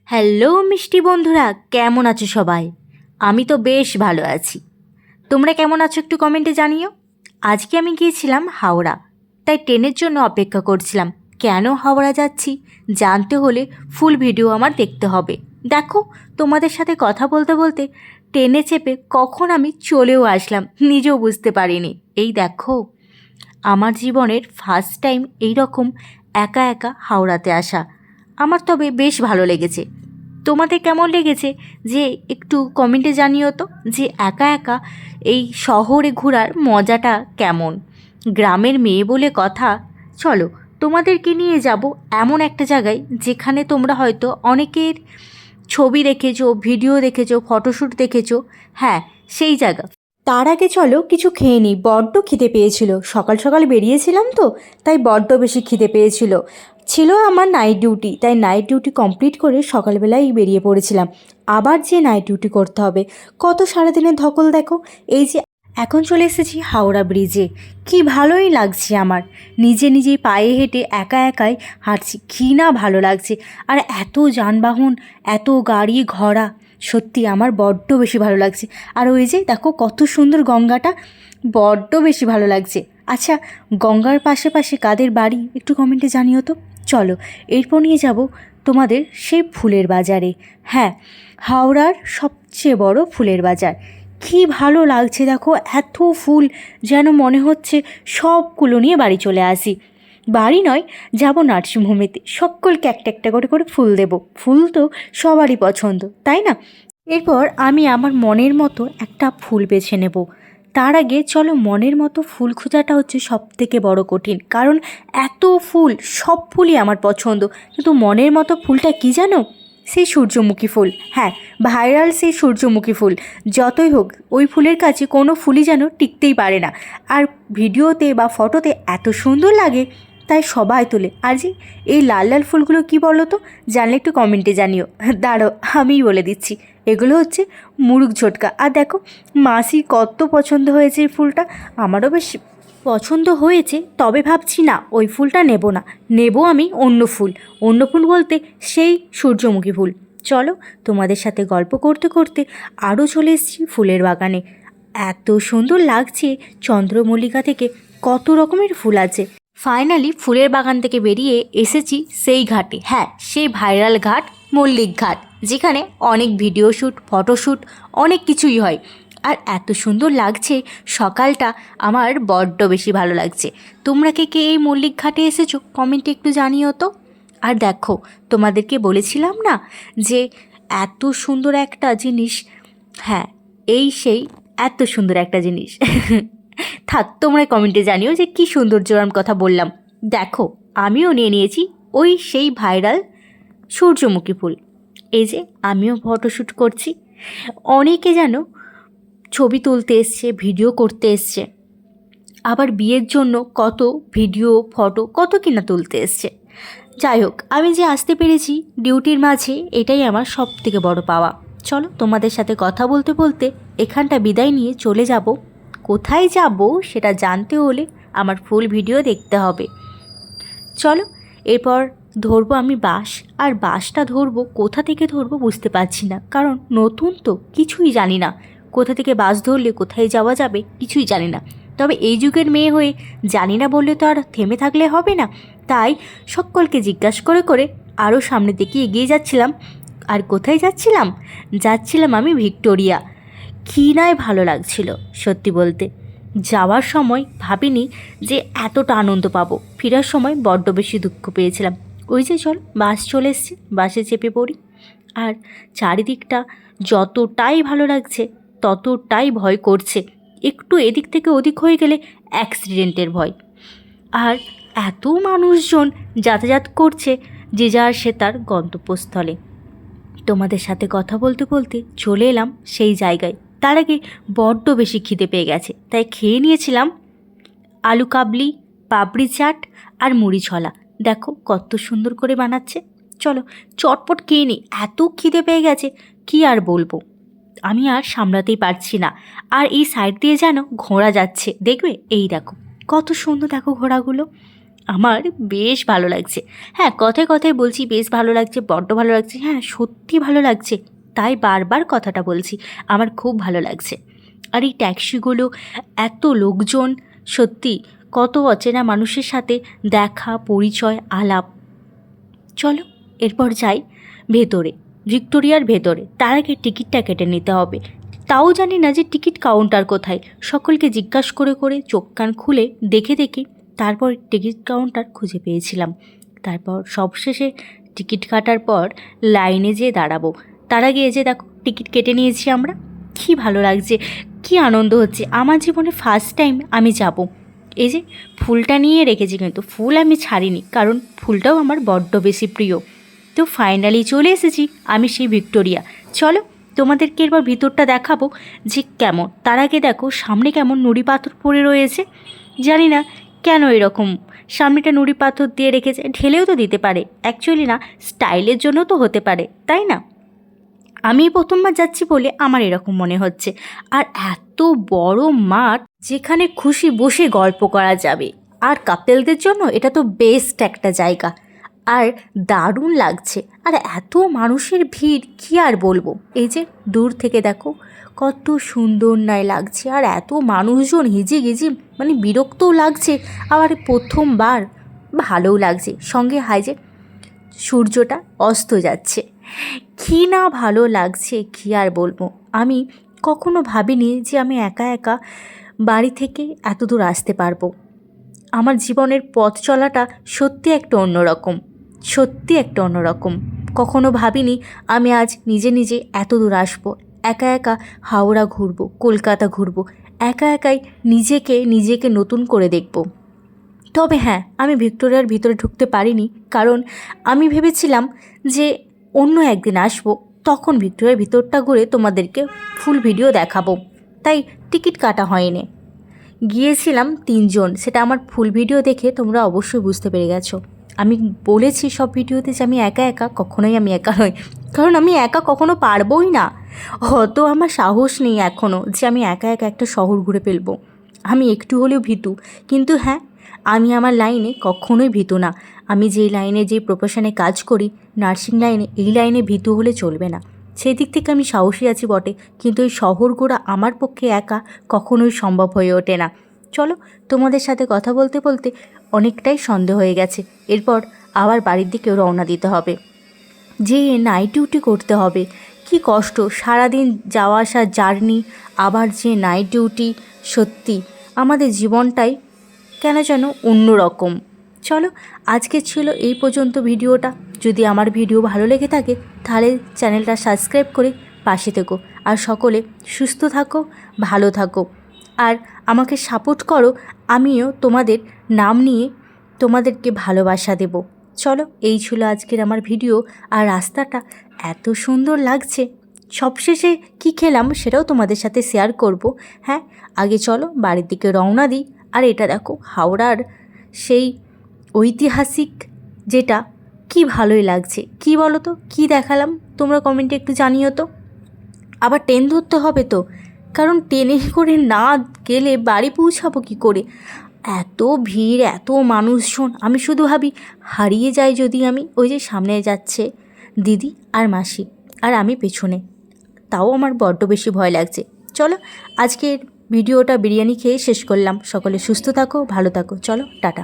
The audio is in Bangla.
হ্যালো মিষ্টি বন্ধুরা, কেমন আছো সবাই? আমি তো বেশ ভালো আছি। তোমরা কেমন আছো একটু কমেন্টে জানিও। আজকে আমি গিয়েছিলাম হাওড়া, তাই ট্রেনের জন্য অপেক্ষা করছিলাম। কেন হাওড়া যাচ্ছি জানতে হলে ফুল ভিডিও আমার দেখতে হবে। দেখো, তোমাদের সাথে কথা বলতে বলতে ট্রেনে চেপে কখন আমি চলেও আসলাম, নিজেও বুঝতে পারিনি। এই দেখো, আমার জীবনের ফার্স্ট টাইম এইরকম একা একা হাওড়াতে আসা। আমার তবে বেশ ভালো লেগেছে। তোমাদের কেমন লেগেছে যে একটু কমেন্টে জানিও তো, যে একা একা এই শহরে ঘোরার মজাটা কেমন। গ্রামের মেয়ে বলে কথা। চলো, তোমাদেরকে নিয়ে যাব এমন একটা জায়গায় যেখানে তোমরা হয়তো অনেকের ছবি দেখেছো, ভিডিও দেখেছো, ফটোশ্যুট দেখেছো। হ্যাঁ, সেই জায়গা। তার আগে চলো কিছু খেয়ে নিই, বড্ড খিদে পেয়েছিল। সকাল সকাল বেরিয়েছিলাম তো, তাই বড্ড বেশি খিদে পেয়েছিল। ছিল আমার নাইট ডিউটি, তাই নাইট ডিউটি কমপ্লিট করে সকালবেলাই বেরিয়ে পড়েছিলাম। আবার যে নাইট ডিউটি করতে হবে, কত সারাদিনের ধকল দেখো। এই যে এখন চলে এসেছি হাওড়া ব্রিজে। কি ভালোই লাগছে আমার, নিজে নিজেই পায়ে হেঁটে একা একাই হাঁটছি, কি না ভালো লাগছে। আর এত যানবাহন, এত গাড়ি ঘোড়া, সত্যি আমার বড্ড বেশি ভালো লাগছে। আর ওই যে দেখো কত সুন্দর গঙ্গাটা, বড্ড বেশি ভালো লাগছে। আচ্ছা, গঙ্গার পাশে পাশে কাদের বাড়ি একটু কমেন্টে জানিও তো। চলো, এরপর নিয়ে যাব তোমাদের সেই ফুলের বাজারে। হ্যাঁ, হাওড়ার সবচেয়ে বড় ফুলের বাজার। কি ভালো লাগছে দেখো, এত ফুল, যেন মনে হচ্ছে সবগুলো নিয়ে বাড়ি চলে আসি। বাড়ি নয়, যাব নার্সিংহোমেতে, সকলকে একটা একটা করে করে ফুল দেব। ফুল তো সবারই পছন্দ, তাই না? এরপর আমি আমার মনের মতো একটা ফুল বেছে নেব। তার আগে চলো, মনের মতো ফুল খোঁজাটা হচ্ছে সবথেকে বড় কঠিন, কারণ এত ফুল, সব ফুলই আমার পছন্দ। কিন্তু মনের মতো ফুলটা কি জানো? সেই সূর্যমুখী ফুল। হ্যাঁ, ভাইরাল সেই সূর্যমুখী ফুল। যতই হোক, ওই ফুলের কাছে কোনো ফুলই যেন টিকতেই পারে না। আর ভিডিওতে বা ফটোতে এত সুন্দর লাগে, তাই সবাই তোলে। আর যে এই লাল লাল ফুলগুলো কি বলো তো, জানলে একটু কমেন্টে জানিও। দাঁড়াও, আমিই বলে দিচ্ছি। এগুলো হচ্ছে মুরুগ ঝটকা। আর দেখো, মাসির কত পছন্দ হয়েছে এই ফুলটা, আমারও বেশ পছন্দ হয়েছে। তবে ভাবছি না, ওই ফুলটা নেব না, নেব আমি অন্য ফুল। অন্য ফুল বলতে সেই সূর্যমুখী ফুল। চলো, তোমাদের সাথে গল্প করতে করতে আরও চলে এসেছি ফুলের বাগানে। এত সুন্দর লাগছে, চন্দ্রমল্লিকা থেকে কত রকমের ফুল আছে। ফাইনালি ফুলের বাগান থেকে বেরিয়ে এসেছি সেই ঘাটে। হ্যাঁ, সেই ভাইরাল ঘাট, মল্লিক ঘাট, যেখানে অনেক ভিডিও শ্যুট, ফটোশ্যুট, অনেক কিছুই হয়। আর এত সুন্দর লাগছে সকালটা, আমার বড্ড বেশি ভালো লাগছে। তোমরা কে কে এই মল্লিক ঘাটে এসেছো কমেন্টে একটু জানিও তো। আর দেখো, তোমাদেরকে বলেছিলাম না যে এত সুন্দর একটা জিনিস। হ্যাঁ, এই সেই এত সুন্দর একটা জিনিস। থাক, তোমরা কমেন্টে জানিও যে কী সৌন্দর্যর কথা বললাম। দেখো, আমিও নিয়ে নিয়েছি ওই সেই ভাইরাল সূর্যমুখী ফুল। এই যে আমিও ফটোশ্যুট করছি। অনেকে যেন ছবি তুলতে এসছে, ভিডিও করতে এসছে, আবার বিয়ের জন্য কত ভিডিও, ফটো কত কিনা তুলতে এসছে। যাই হোক, আমি যে আসতে পেরেছি ডিউটির মাঝে, এটাই আমার সব থেকে বড় পাওয়া। চলো, তোমাদের সাথে কথা বলতে বলতে এখানটা বিদায় নিয়ে চলে যাব। কোথায় যাব সেটা জানতে হলে আমার ফুল ভিডিও দেখতে হবে। চলো, এরপর ধরবো আমি বাস। আর বাসটা ধরবো কোথা থেকে ধরবো বুঝতে পারছি না, কারণ নতুন তো, কিছুই জানি না। কোথা থেকে বাস ধরলে কোথায় যাওয়া যাবে কিছুই জানি না। তবে এই যুগের মেয়ে হয়ে জানি না বললে তো আর থেমে থাকলে হবে না, তাই সকলকে জিজ্ঞাসা করে করে আরও সামনের দিকে এগিয়ে যাচ্ছিলাম। আর কোথায় যাচ্ছিলাম? যাচ্ছিলাম আমি ভিক্টোরিয়া। কী নয় ভালো লাগছিল সত্যি বলতে। যাওয়ার সময় ভাবিনি যে এতটা আনন্দ পাবো, ফেরার সময় বড্ড বেশি দুঃখ পেয়েছিলাম। ওই যে চল, বাস চলে এসছে, বাসে চেপে পড়ি। আর চারিদিকটা যতটাই ভালো লাগছে ততটাই ভয় করছে। একটু এদিক থেকে ওদিক হয়ে গেলে অ্যাক্সিডেন্টের ভয়। আর এত মানুষজন যাতায়াত করছে, যে যার সে তার গন্তব্যস্থলে। তোমাদের সাথে কথা বলতে বলতে চলে এলাম সেই জায়গায়। তার আগে বড্ড বেশি খিদে পেয়ে গেছে, তাই খেয়ে নিয়েছিলাম আলু কাবলি, পাপড়ি চাট আর মুড়ি ছলা। দেখো কত সুন্দর করে বানাচ্ছে। চলো চটপট খেয়ে নিই, এত খিদে পেয়ে গেছে কি আর বলবো, আমি আর সামলাতেই পারছি না। আর এই সাইড দিয়ে যেন ঘোড়া যাচ্ছে, দেখবে? এই দেখো কত সুন্দর, দেখো ঘোড়াগুলো। আমার বেশ ভালো লাগছে। হ্যাঁ, কথায় কথায় বলছি বেশ ভালো লাগছে, বড্ড ভালো লাগছে। হ্যাঁ, সত্যি ভালো লাগছে, তাই বারবার কথাটা বলছি। আমার খুব ভালো লাগছে। আর এই ট্যাক্সিগুলো, এত লোকজন, সত্যি কত অচেনা মানুষের সাথে দেখা, পরিচয়, আলাপ। চলো এরপর যাই ভেতরে, ভিক্টোরিয়ার ভেতরে। তার আগে টিকিটটা কেটে নিতে হবে। তাও জানি না যে টিকিট কাউন্টার কোথায়। সকলকে জিজ্ঞাসা করে করে চোখ কান খুলে দেখে দেখে তারপর টিকিট কাউন্টার খুঁজে পেয়েছিলাম। তারপর সবশেষে টিকিট কাটার পর লাইনে যেয়ে দাঁড়াবো। তার আগে যে দেখো টিকিট কেটে নিয়েছি আমরা। কী ভালো লাগছে, কী আনন্দ হচ্ছে। আমার জীবনে ফার্স্ট টাইম আমি যাব। এই যে ফুলটা নিয়ে রেখেছি, কিন্তু ফুল আমি ছাড়িনি, কারণ ফুলটাও আমার বড্ড বেশি প্রিয়। তো ফাইনালি চলে এসেছি আমি সেই ভিক্টোরিয়া। চলো তোমাদেরকে এবার ভিতরটা দেখাবো যে কেমন। তার আগে দেখো সামনে কেমন নুড়ি পাথর পড়ে রয়েছে। জানি না কেন এরকম সামনেটা নুড়ি পাথর দিয়ে রেখেছে, ঢেলেও তো দিতে পারে, অ্যাকচুয়ালি না স্টাইলের জন্য তো হতে পারে, তাই না? আমি প্রথমবার যাচ্ছি বলে আমার এরকম মনে হচ্ছে। আর এত বড় মাঠ, যেখানে খুশি বসে গল্প করা যাবে। আর কাপেলদের জন্য এটা তো বেস্ট একটা জায়গা। আর দারুণ লাগছে। আর এত মানুষের ভিড় কী আর বলবো। এই যে দূর থেকে দেখো কত সুন্দর নাই লাগছে। আর এত মানুষজন হিজি গিজি, মানে বিরক্তও লাগছে, আবার প্রথমবার ভালোও লাগছে। সঙ্গে হাই যে সূর্যটা অস্ত যাচ্ছে, কী না ভালো লাগছে, কী আর বলবো। আমি কখনো ভাবিনি যে আমি একা একা বাড়ি থেকে এত দূর আসতে পারবো। আমার জীবনের পথ চলাটা সত্যি একটা অন্যরকম, সত্যি একটা অন্যরকম। কখনো ভাবিনি আমি আজ নিজে নিজে এত দূর আসবো। একা একা হাওড়া ঘুরবো, কলকাতা ঘুরবো, একা একাই নিজেকে নিজেকে নতুন করে দেখবো। তবে হ্যাঁ, আমি ভিক্টোরিয়ার ভিতরে ঢুকতে পারিনি, কারণ আমি ভেবেছিলাম যে অন্য একদিন আসবো, তখন ভিক্টোরিয়ার ভিতরটা ঘুরে তোমাদেরকে ফুল ভিডিও দেখাবো। তাই টিকিট কাটা হয়নি। গিয়েছিলাম 3 জন, সেটা আমার ফুল ভিডিও দেখে তোমরা অবশ্যই বুঝতে পেরে গেছো। আমি বলেছি সব ভিডিওতে যে আমি একা একা, কখনোই আমি একা নই, কারণ আমি একা কখনো পারবোই না। অত আমার সাহস নেই এখনও যে আমি একা একা একটা শহর ঘুরে ফেলবো। আমি একটু হলেও ভীতু, কিন্তু হ্যাঁ, আমি আমার লাইনে কখনোই ভীতু না। আমি যেই লাইনে, যেই প্রফেশনে কাজ করি, নার্সিং লাইনে, এই লাইনে ভীতু হলে চলবে না। সেই দিক থেকে আমি সাহসী আছি বটে, কিন্তু এই শহর ঘোরা আমার পক্ষে একা কখনোই সম্ভব হয়ে ওঠে না। চলো তোমাদের সাথে কথা বলতে বলতে অনেকটাই সন্দেহ হয়ে গেছে। এরপর আবার বাড়ির দিকে রওনা দিতে হবে। যে নাইট ডিউটি করতে হবে, কি কষ্ট, সারাদিন যাওয়া আসা জার্নি, আবার যে নাইট ডিউটি। সত্যি আমাদের জীবনটাই কেন যেন অন্যরকম। চলো আজকে ছিল এই পর্যন্ত ভিডিওটা। যদি আমার ভিডিও ভালো লেগে থাকে তাহলে চ্যানেলটা সাবস্ক্রাইব করে পাশে থেকো। আর সকলে সুস্থ থাকো, ভালো থাকো, আর আমাকে সাপোর্ট করো। আমিও তোমাদের নাম নিয়ে তোমাদেরকে ভালোবাসা দেব। চলো এই ছিল আজকের আমার ভিডিও। আর রাস্তাটা এত সুন্দর লাগছে। সবশেষে কী খেলাম সেটাও তোমাদের সাথে শেয়ার করব। হ্যাঁ, আগে চলো বাড়ির দিকে রওনা দিই। আর এটা দেখো হাওড়ার সেই ঐতিহাসিক, যেটা কি ভালোই লাগছে। কি বলো তো, কী দেখালাম তোমরা কমেন্টে একটু জানিও তো। আবার ট্রেন ধরতে হবে তো, কারণ ট্রেনে করে না গেলে বাড়ি পৌঁছাবো কী করে। এত ভিড়, এত মানুষজন, আমি শুধু ভাবি হারিয়ে যাই যদি আমি। ওই যে সামনে যাচ্ছে দিদি আর মাসি, আর আমি পেছনে, তাও আমার বড্ড বেশি ভয় লাগছে। চলো আজকের ভিডিওটা বিরিয়ানি খেয়ে শেষ করলাম। সকলে সুস্থ থাকো, ভালো থাকো। চলো টাটা।